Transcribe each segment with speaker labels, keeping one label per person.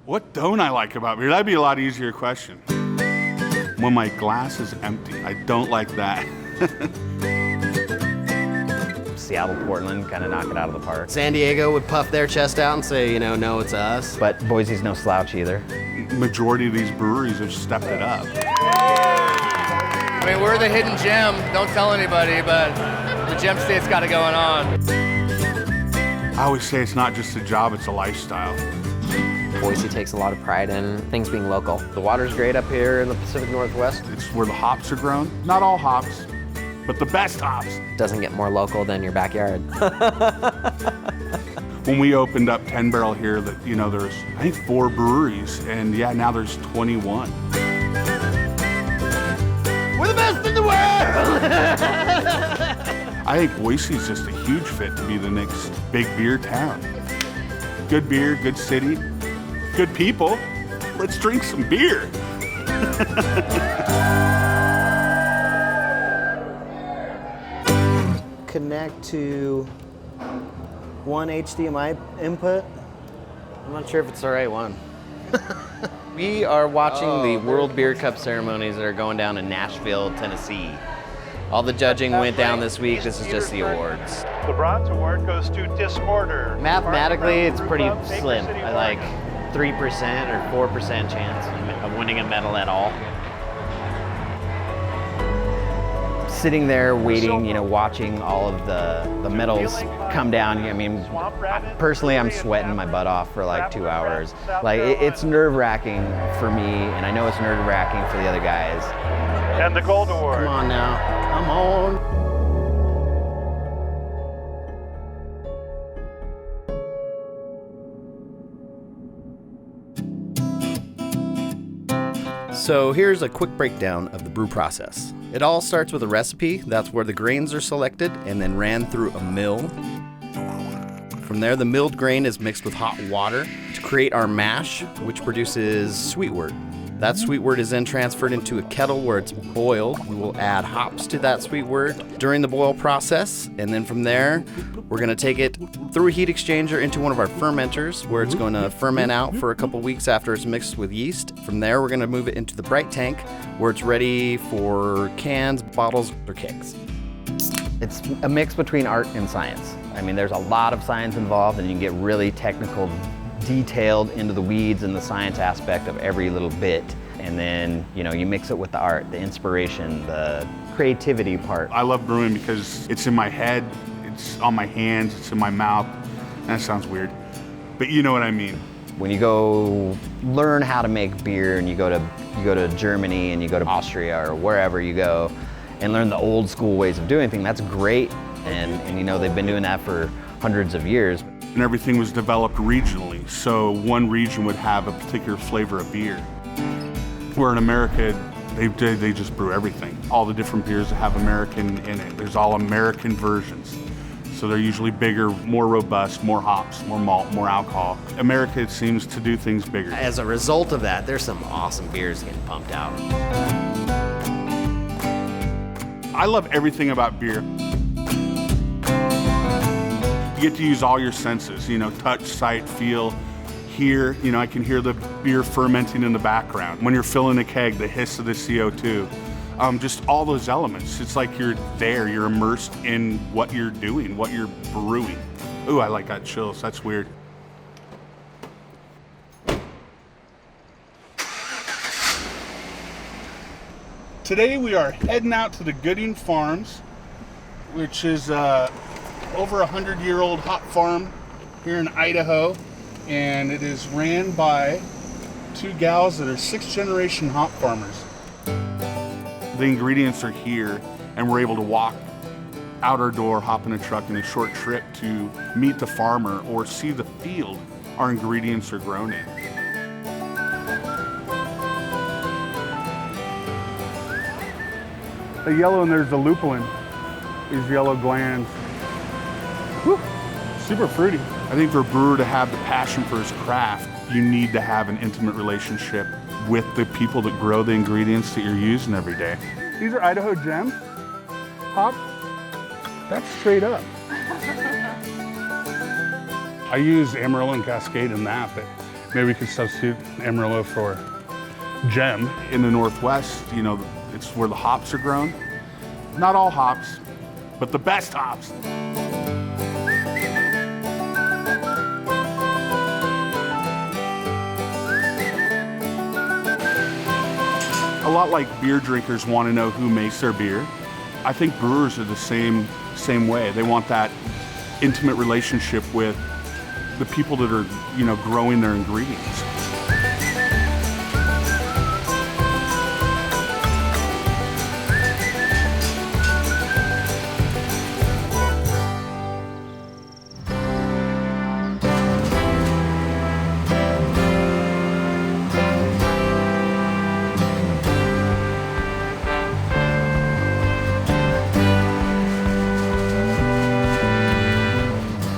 Speaker 1: What don't I like about beer? That'd be a lot easier question. When my glass is empty, I don't like that.
Speaker 2: Seattle, Portland, kind of knock it out of the park.
Speaker 3: San Diego would puff their chest out and say, you know, no, it's us.
Speaker 2: But Boise's no slouch either.
Speaker 1: Majority of these breweries have stepped it up.
Speaker 4: I mean, we're the hidden gem. Don't tell anybody, but the gem state's got it going on.
Speaker 1: I always say it's not just a job, it's a lifestyle.
Speaker 5: Boise takes a lot of pride in things being local. The water's great up here in the Pacific Northwest.
Speaker 1: It's where the hops are grown. Not all hops, but the best hops.
Speaker 5: Doesn't get more local than your backyard.
Speaker 1: When we opened up 10 Barrel here, that there's I think 4 breweries, and yeah, now there's 21.
Speaker 3: We're the best in the world!
Speaker 1: I think Boise's just a huge fit to be the next big beer town. Good beer, good city, good people. Let's drink some beer.
Speaker 6: Connect to one HDMI input.
Speaker 3: I'm not sure if it's the right one. We are watching the World Beer Cup ceremonies that are going down in Nashville, Tennessee. All the judging went down this week. This is just the awards.
Speaker 7: The bronze award goes to Disorder.
Speaker 2: Mathematically, it's pretty slim. I like 3% or 4% chance of winning a medal at all. Sitting there waiting, watching all of the medals come down. I mean, personally, I'm sweating my butt off for like 2 hours. Like, it's nerve-wracking for me, and I know it's nerve-wracking for the other guys.
Speaker 7: And the gold award.
Speaker 3: Come on now, come on. So here's a quick breakdown of the brew process. It all starts with a recipe. That's where the grains are selected and then ran through a mill. From there, the milled grain is mixed with hot water to create our mash, which produces sweet wort. That sweet wort is then transferred into a kettle where it's boiled. We will add hops to that sweet wort during the boil process, and then from there, we're gonna take it through a heat exchanger into one of our fermenters where it's gonna ferment out for a couple weeks after it's mixed with yeast. From there, we're gonna move it into the bright tank where it's ready for cans, bottles, or kegs. It's a mix between art and science. I mean, there's a lot of science involved, and you can get really technical, detailed into the weeds and the science aspect of every little bit. And then, you mix it with the art, the inspiration, the creativity part.
Speaker 1: I love brewing because it's in my head, it's on my hands, it's in my mouth. That sounds weird, but you know what I mean.
Speaker 2: When you go learn how to make beer and you go to Germany and you go to Austria or wherever you go and learn the old school ways of doing things, that's great. And they've been doing that for hundreds of years.
Speaker 1: And everything was developed regionally, so one region would have a particular flavor of beer. Where in America, they just brew everything. All the different beers that have American in it, there's all American versions. So they're usually bigger, more robust, more hops, more malt, more alcohol. America, it seems to do things bigger.
Speaker 3: As a result of that, there's some awesome beers getting pumped out.
Speaker 1: I love everything about beer. You get to use all your senses, touch, sight, feel, hear. I can hear the beer fermenting in the background. When you're filling a keg, the hiss of the CO2. Just all those elements. It's like you're there, you're immersed in what you're doing, what you're brewing. Ooh, I like that chills, that's weird. Today we are heading out to the Gooding Farms, which is over 100-year-old hop farm here in Idaho, and it is ran by 2 gals that are 6th-generation hop farmers. The ingredients are here, and we're able to walk out our door, hop in a truck in a short trip to meet the farmer or see the field our ingredients are grown in. The yellow in there's the lupulin, these yellow glands. Whew, super fruity. I think for a brewer to have the passion for his craft, you need to have an intimate relationship with the people that grow the ingredients that you're using every day. These are Idaho Gem hops. That's straight up. I use Amarillo and Cascade in that, but Maybe we could substitute Amarillo for Gem. In the Northwest, you know, it's where the hops are grown. Not all hops, but the best hops. A lot like beer drinkers want to know who makes their beer. I think brewers are the same way. They want that intimate relationship with the people that are, you know, growing their ingredients.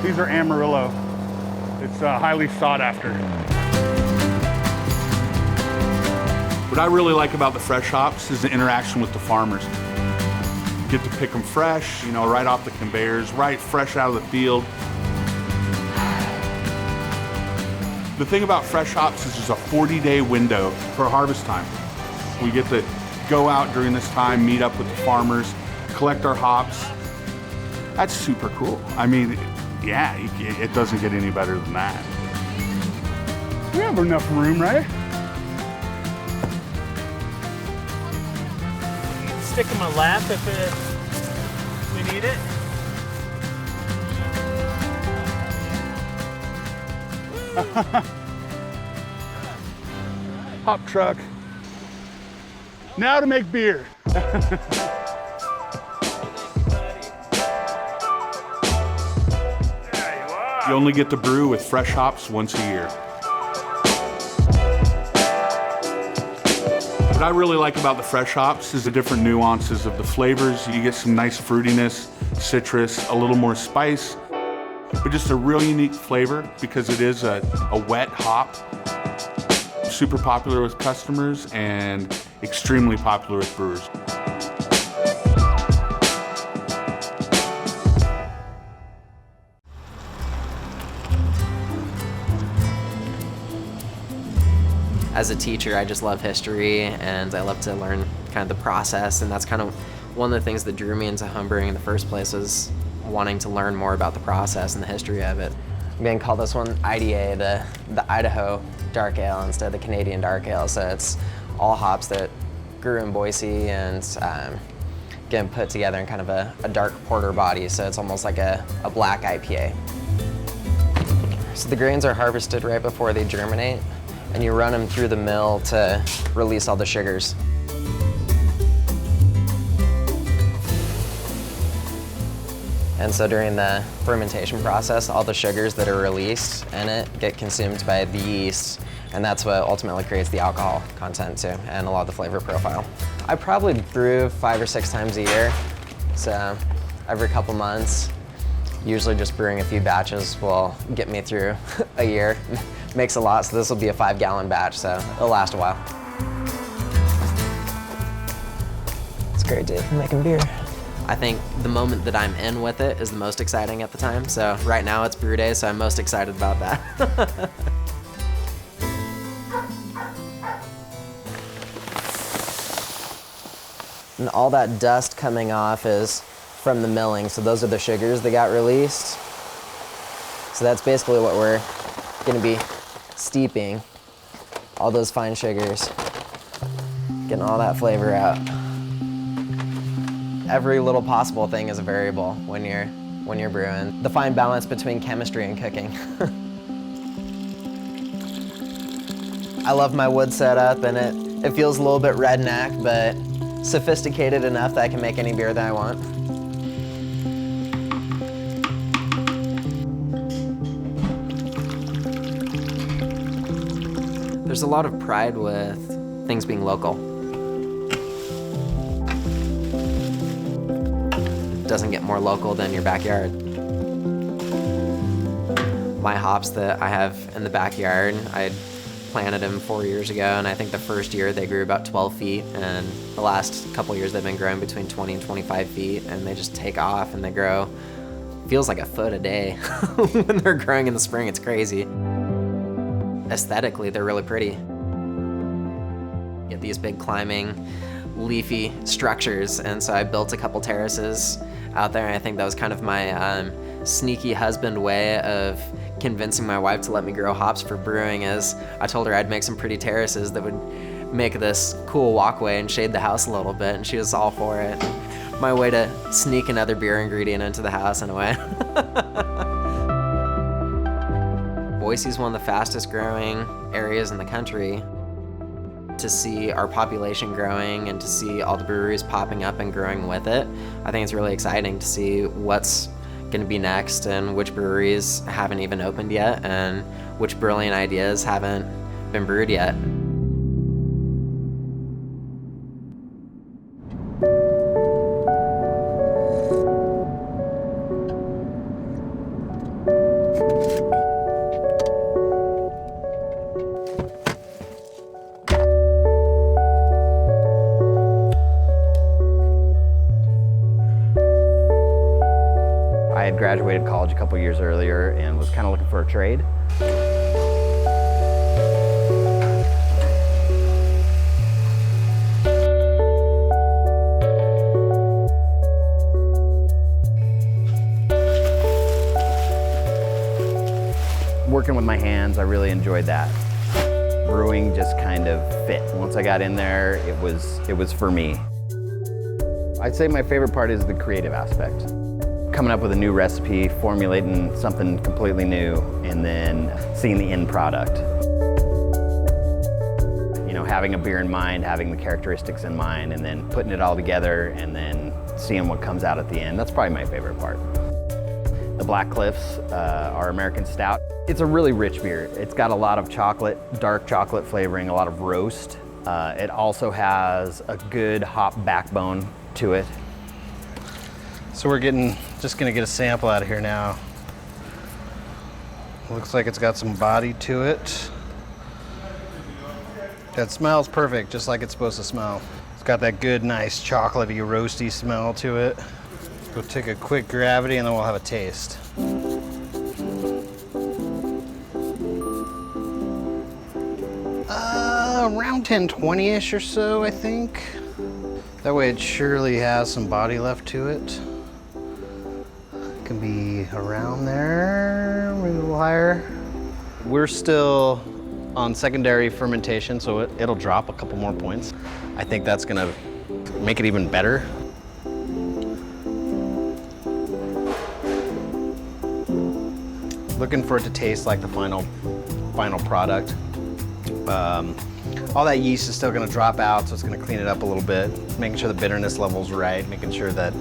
Speaker 1: These are Amarillo. It's highly sought after. What I really like about the fresh hops is the interaction with the farmers. You get to pick them fresh, you know, right off the conveyors, right fresh out of the field. The thing about fresh hops is there's a 40-day window for harvest time. We get to go out during this time, meet up with the farmers, collect our hops. That's super cool. I mean, yeah, it doesn't get any better than that. We have enough room, right?
Speaker 8: Stick in my lap if we need it.
Speaker 1: Hop truck. Now to make beer. You only get to brew with fresh hops once a year. What I really like about the fresh hops is the different nuances of the flavors. You get some nice fruitiness, citrus, a little more spice, but just a real unique flavor because it is a wet hop. Super popular with customers and extremely popular with brewers.
Speaker 5: As a teacher, I just love history and I love to learn kind of the process, and that's kind of one of the things that drew me into homebrewing in the first place, was wanting to learn more about the process and the history of it. I'm going to call this one IDA, the Idaho Dark Ale instead of the Canadian Dark Ale. So it's all hops that grew in Boise and getting put together in kind of a dark porter body, so it's almost like a black IPA. So the grains are harvested right before they germinate, and you run them through the mill to release all the sugars. And so during the fermentation process, all the sugars that are released in it get consumed by the yeast, and that's what ultimately creates the alcohol content too, and a lot of the flavor profile. I probably brew 5 or 6 times a year, so every couple months. Usually just brewing a few batches will get me through a year. Makes a lot, so this will be a 5-gallon batch, so it'll last a while. It's a great day for making beer. I think the moment that I'm in with it is the most exciting at the time. So right now it's brew day, so I'm most excited about that. And all that dust coming off is from the milling. So those are the sugars that got released. So that's basically what we're gonna be steeping, all those fine sugars, getting all that flavor out. Every little possible thing is a variable when you're brewing. The fine balance between chemistry and cooking. I love my wood setup, and it feels a little bit redneck, but sophisticated enough that I can make any beer that I want. There's a lot of pride with things being local. Doesn't get more local than your backyard. My hops that I have in the backyard, I planted them 4 years ago, and I think the first year they grew about 12 feet, and the last couple years they've been growing between 20 and 25 feet, and they just take off and they grow, feels like a foot a day when they're growing in the spring. It's crazy. aesthetically, they're really pretty. Get these big climbing, leafy structures, and so I built a couple terraces out there, and I think that was kind of my sneaky husband way of convincing my wife to let me grow hops for brewing, is I told her I'd make some pretty terraces that would make this cool walkway and shade the house a little bit, and she was all for it. My way to sneak another beer ingredient into the house in a way. Boise is one of the fastest growing areas in the country. To see our population growing and to see all the breweries popping up and growing with it, I think it's really exciting to see what's going to be next and which breweries haven't even opened yet and which brilliant ideas haven't been brewed yet.
Speaker 2: I had graduated college a couple years earlier and was kind of looking for a trade. Working with my hands, I really enjoyed that. Brewing just kind of fit. Once I got in there, it was for me. I'd say my favorite part is the creative aspect. Coming up with a new recipe, formulating something completely new, and then seeing the end product. You know, having a beer in mind, having the characteristics in mind, and then putting it all together, and then seeing what comes out at the end. That's probably my favorite part. The Black Cliffs, our American Stout. It's a really rich beer. It's got a lot of chocolate, dark chocolate flavoring, a lot of roast. It also has a good hop backbone to it.
Speaker 3: So we're just gonna get a sample out of here now. Looks like it's got some body to it. That smells perfect, just like it's supposed to smell. It's got that good, nice, chocolatey, roasty smell to it. We'll take a quick gravity and then we'll have a taste. Around 1020-ish or so, I think. That way it surely has some body left to it. Can be around there, maybe a little higher. We're still on secondary fermentation, so it'll drop a couple more points. I think that's gonna make it even better. Looking for it to taste like the final product. All that yeast is still gonna drop out, so it's gonna clean it up a little bit, making sure the bitterness level's right, making sure that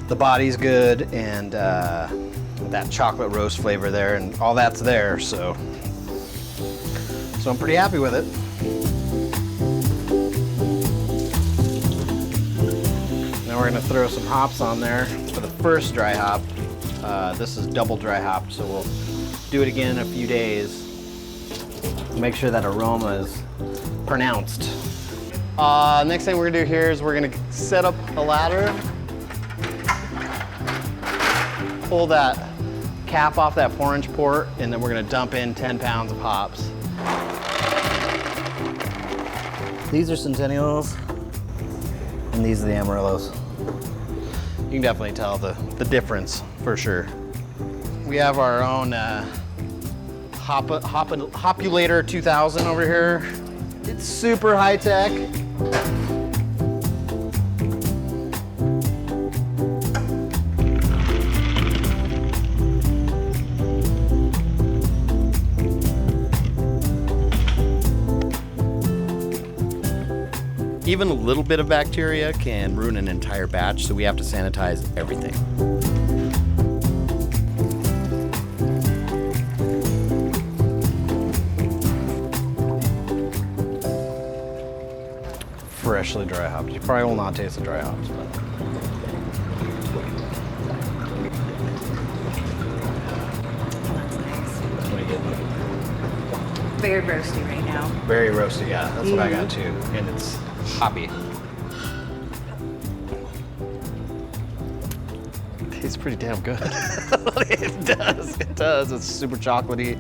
Speaker 3: the body's good, and that chocolate roast flavor there, and all that's there, so I'm pretty happy with it. Now we're gonna throw some hops on there for the first dry hop. This is double dry hop, so we'll do it again in a few days. Make sure that aroma is pronounced. Next thing we're gonna do here is we're gonna set up a ladder, pull that cap off that 4-inch port, and then we're gonna dump in 10 pounds of hops.
Speaker 6: These are Centennials, and these are the Amarillos.
Speaker 3: You can definitely tell the difference for sure. We have our own Hopulator 2000 over here. It's super high tech. Even a little bit of bacteria can ruin an entire batch, so we have to sanitize everything. Freshly dry hopped. You probably will not taste the dry hops, but. What are you getting?
Speaker 9: Very roasty right now.
Speaker 3: Very roasty, yeah. That's what I got too. And it's hoppy. Tastes pretty damn good. It does. It's super chocolatey.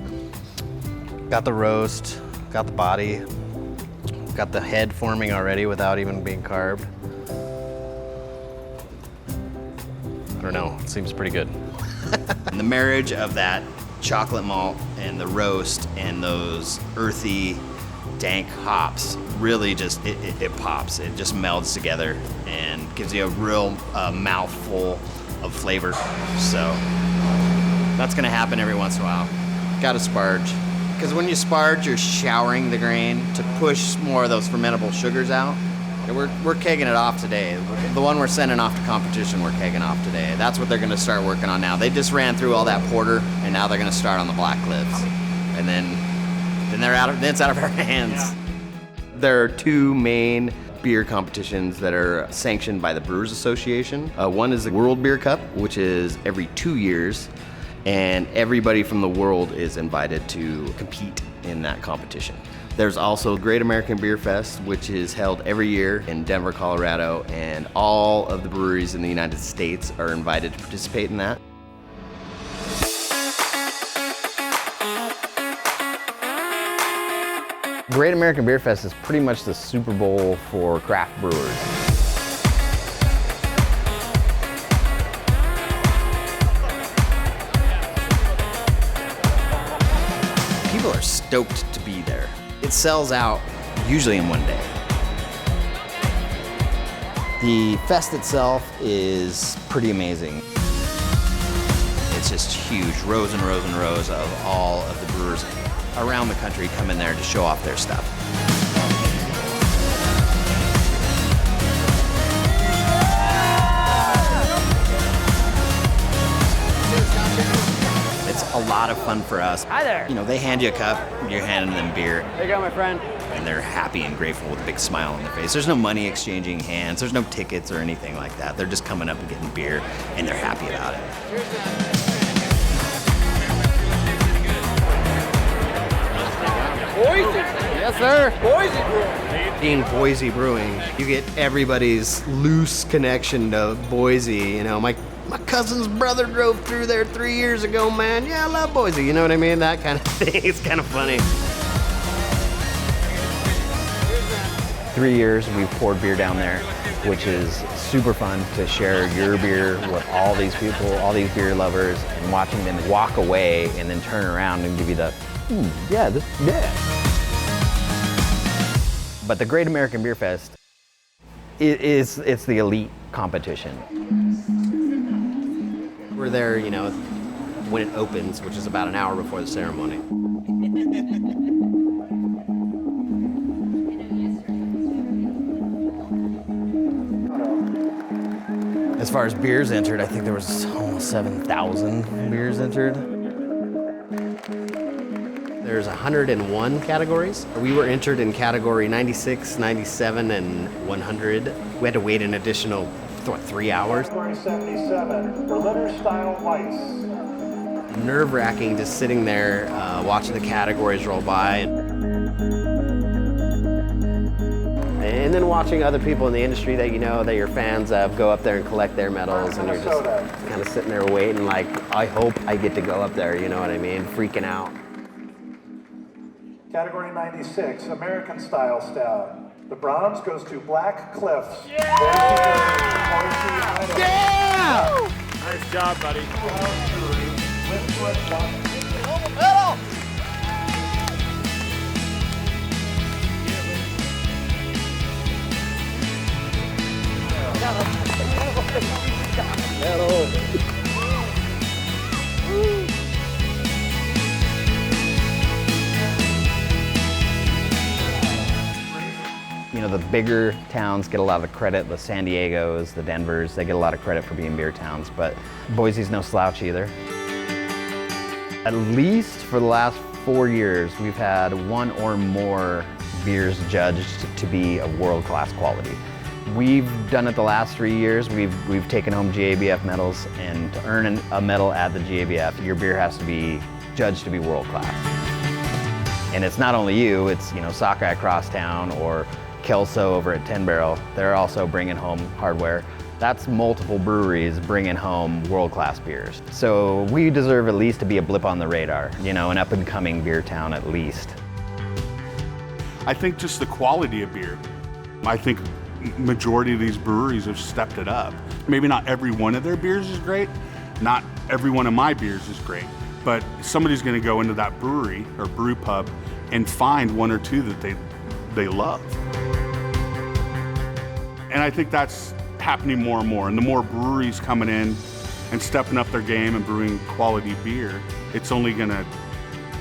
Speaker 3: Got the roast, got the body, got the head forming already without even being carved. I don't know, it seems pretty good. And the marriage of that chocolate malt and the roast and those earthy, dank hops really just, it pops. It just melds together and gives you a real mouthful of flavor. So that's gonna happen every once in a while. Gotta sparge. Because when you sparge, you're showering the grain to push more of those fermentable sugars out. And we're kegging it off today. The one we're sending off to competition, we're kegging off today. That's what they're gonna start working on now. They just ran through all that porter, and now they're gonna start on the black cliffs. And then it's out of our hands. There are two main beer competitions that are sanctioned by the Brewers Association. One is the World Beer Cup, which is every 2 years, and everybody from the world is invited to compete in that competition. There's also Great American Beer Fest, which is held every year in Denver, Colorado, and all of the breweries in the United States are invited to participate in that.
Speaker 2: Great American Beer Fest is pretty much the Super Bowl for craft brewers.
Speaker 3: People are stoked to be there. It sells out usually in one day. The fest itself is pretty amazing. It's just huge, rows and rows and rows of all of the brewers around the country come in there to show off their stuff. It's a lot of fun for us.
Speaker 8: Hi there.
Speaker 3: You know, they hand you a cup, you're handing them beer,
Speaker 8: There you go, my friend.
Speaker 3: and they're happy and grateful with a big smile on their face. There's no money exchanging hands, there's no tickets or anything like that. They're just coming up and getting beer, and they're happy about it.
Speaker 8: Boise. Yes, sir. Boise Brewing.
Speaker 3: Being Boise Brewing, you get everybody's loose connection to Boise. You know, my cousin's brother drove through there 3 years ago, man. Yeah, I love Boise. You know what I mean? That kind of thing. It's kind of funny.
Speaker 2: 3 years we've poured beer down there, which is super fun to share your beer with all these people, all these beer lovers, and watching them walk away and then turn around and give you the, yeah. But the Great American Beer Fest it's the elite competition.
Speaker 3: We're there, you know, when it opens, which is about an hour before the ceremony. As far as beers entered, I think there was almost 7,000 beers entered. There's 101 categories. We were entered in category 96, 97, and 100. We had to wait an additional, 3 hours.
Speaker 7: Category 77, Berliner style whites.
Speaker 3: Nerve-wracking just sitting there, watching the categories roll by. And then watching other people in the industry that you know, that you're fans of, go up there and collect their medals, and you're just kind of sitting there waiting like, I hope I get to go up there, you know what I mean? Freaking out.
Speaker 7: Category 96, American style stout. The bronze goes to Black Cliffs.
Speaker 8: Yeah! Nice job, buddy.
Speaker 2: You know, the bigger towns get a lot of the credit, the San Diegos, the Denvers, they get a lot of credit for being beer towns, but Boise's no slouch either. At least for the last 4 years, we've had one or more beers judged to be of world-class quality. We've done it the last 3 years. We've taken home GABF medals, and to earn a medal at the GABF, your beer has to be judged to be world-class. And it's not only you, it's, you know, Sockeye Crosstown or Kelso over at 10 Barrel. They're also bringing home hardware. That's multiple breweries bringing home world-class beers. So we deserve at least to be a blip on the radar, you know, an up-and-coming beer town at least.
Speaker 1: I think just the quality of beer. I think majority of these breweries have stepped it up. Maybe not every one of their beers is great, not every one of my beers is great, but somebody's gonna go into that brewery or brew pub and find one or two that they love. And I think that's happening more and more. And the more breweries coming in and stepping up their game and brewing quality beer, it's only gonna,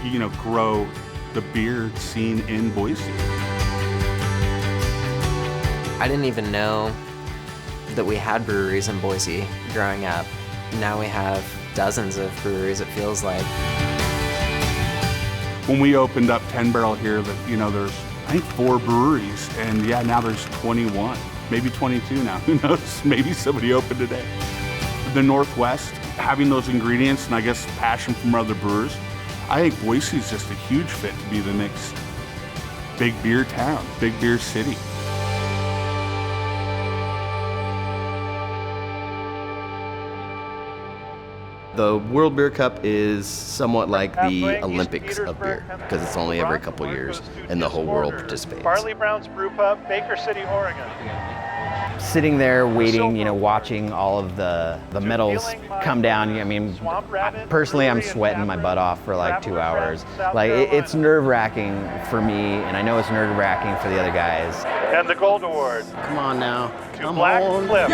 Speaker 1: you know, grow the beer scene in Boise.
Speaker 5: I didn't even know that we had breweries in Boise growing up. Now we have dozens of breweries, it feels like.
Speaker 1: When we opened up 10 Barrel here, that, you know, there's I think 4 breweries, and yeah, now there's 21. Maybe 22 now, who knows? Maybe somebody opened today. The Northwest, having those ingredients and I guess passion from other brewers, I think Boise is just a huge fit to be the next big beer town, big beer city.
Speaker 3: The World Beer Cup is somewhat like the Olympics of beer because it's only every couple years and the whole world participates.
Speaker 7: Barley Brown's Brew Pub, Baker City, Oregon.
Speaker 2: Sitting there waiting, you know, watching all of the medals come down. I mean, personally, I'm sweating my butt off for like 2 hours. Like, it's nerve-wracking for me, and I know it's nerve-wracking for the other guys.
Speaker 7: And the Gold Award
Speaker 3: Come on now.
Speaker 7: to
Speaker 3: Come
Speaker 7: Black
Speaker 3: on.
Speaker 7: Cliff.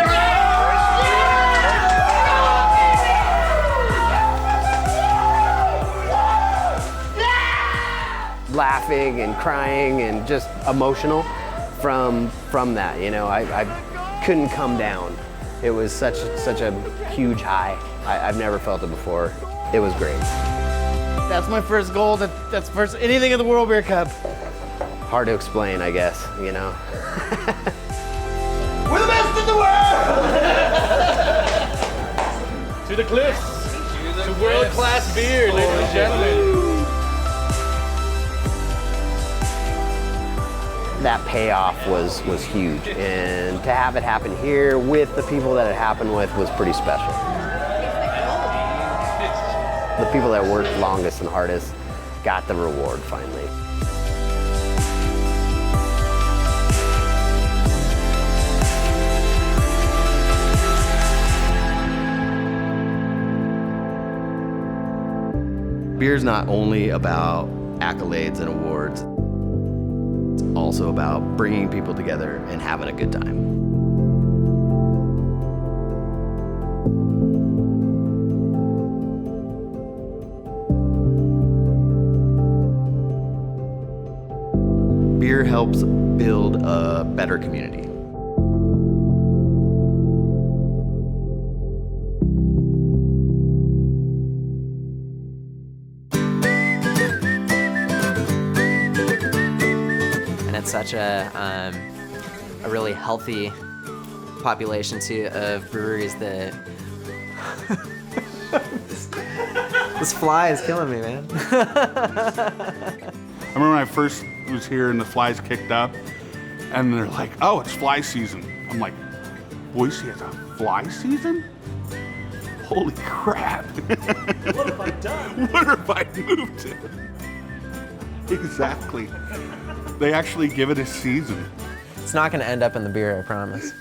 Speaker 10: Laughing and crying and just emotional from that, you know. I couldn't come down. It was such a huge high. I've never felt it before. It was great.
Speaker 3: That's my first goal. That's first anything in the World Beer Cup.
Speaker 10: Hard to explain, I guess, you know.
Speaker 3: We're the best in the world!
Speaker 4: To the cliffs. To world-class beer, ladies and gentlemen.
Speaker 10: That payoff was huge, and to have it happen here with the people that it happened with was pretty special. The people that worked longest and hardest got the reward finally.
Speaker 3: Beer's not only about accolades and awards. Also about bringing people together and having a good time. Beer helps build a better community.
Speaker 5: Such a really healthy population too of breweries that this fly is killing me, man.
Speaker 1: I remember when I first was here and the flies kicked up and they're like, oh, it's fly season. I'm like, Boise has a fly season? Holy crap. What have I done? What have I moved to? Exactly. They actually give it a season.
Speaker 5: It's not going to end up in the beer, I promise.